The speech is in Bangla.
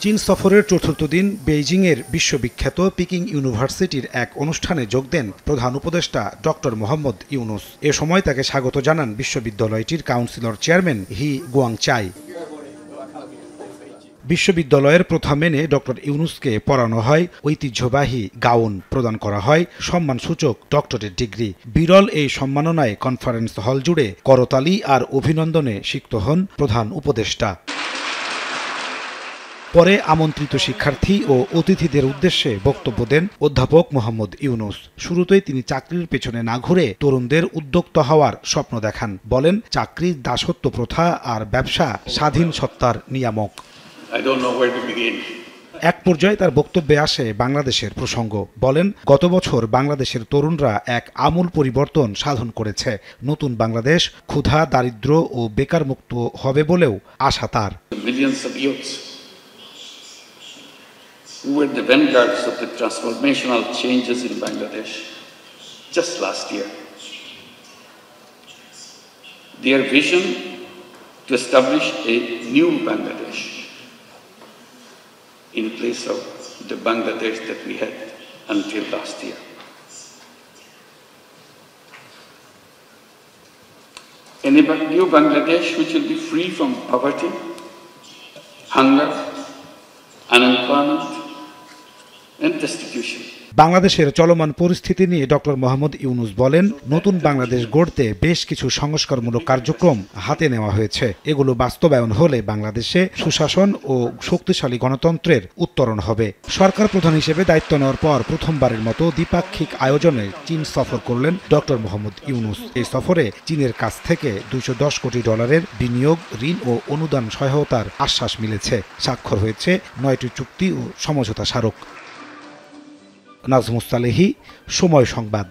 চীন সফরের চতুর্থ দিন বেইজিংয়ের বিশ্ববিখ্যাত পিকিং ইউনিভার্সিটির এক অনুষ্ঠানে যোগ দেন প্রধান উপদেষ্টা ডক্টর মোহাম্মদ ইউনুস। এ সময় তাকে স্বাগত জানান বিশ্ববিদ্যালয়টির কাউন্সিলর চেয়ারম্যান হি গুয়াংচাই। বিশ্ববিদ্যালয়ের প্রথা মেনে ডক্টর ইউনুসকে পড়ানো হয় ঐতিহ্যবাহী গাউন, প্রদান করা হয় সম্মানসূচক ডক্টরেট ডিগ্রি। বিরল এই সম্মাননায় কনফারেন্স হল জুড়ে করতালি আর অভিনন্দনে সিক্ত হন প্রধান উপদেষ্টা। পরে আমন্ত্রিত শিক্ষার্থী ও অতিথিদের উদ্দেশ্যে বক্তব্য দেন অধ্যাপক মোহাম্মদ ইউনুস। শুরুতেই তিনি চাকরির পেছনে না ঘুরে তরুণদের উদ্যোক্তা হওয়ার স্বপ্ন দেখান। বলেন, চাকরির দাসত্ব প্রথা আর ব্যবসা স্বাধীন সত্তার নিয়ামক। এক পর্যায়ে তার বক্তব্যে আসে বাংলাদেশের প্রসঙ্গ। বলেন, গত বছর বাংলাদেশের তরুণরা এক আমূল পরিবর্তন সাধন করেছে। নতুন বাংলাদেশ ক্ষুধা, দারিদ্র্য ও বেকার মুক্ত হবে বলেও আশা তার। Who were the vanguards of the transformational changes in Bangladesh just last year. Their vision to establish a new Bangladesh in place of the Bangladesh that we had until last year. A new Bangladesh which will be free from poverty, hunger, unemployment, and destitution. বাংলাদেশের চলমান পরিস্থিতি নিয়ে ডক্টর মোহাম্মদ ইউনুস বলেন, নতুন বাংলাদেশ গড়তে বেশ কিছু সংস্কারমূলক কার্যক্রম হাতে নেওয়া হয়েছে। এগুলো বাস্তবায়ন হলে বাংলাদেশে সুশাসন ও শক্তিশালী গণতন্ত্রের উত্তরণ হবে। সরকার প্রধান হিসেবে দায়িত্ব নেওয়ার পর প্রথমবারের মতো দ্বিপাক্ষিক আয়োজনে চীন সফর করলেন ডক্টর মোহাম্মদ ইউনুস। এই সফরে চীনের কাছ থেকে $210 কোটি বিনিয়োগ, ঋণ ও অনুদান সহায়তার আশ্বাস মিলেছে। স্বাক্ষর হয়েছে 9টি চুক্তি ও সমঝোতা স্মারক। নাজমুস সালেহী, সময় সংবাদ।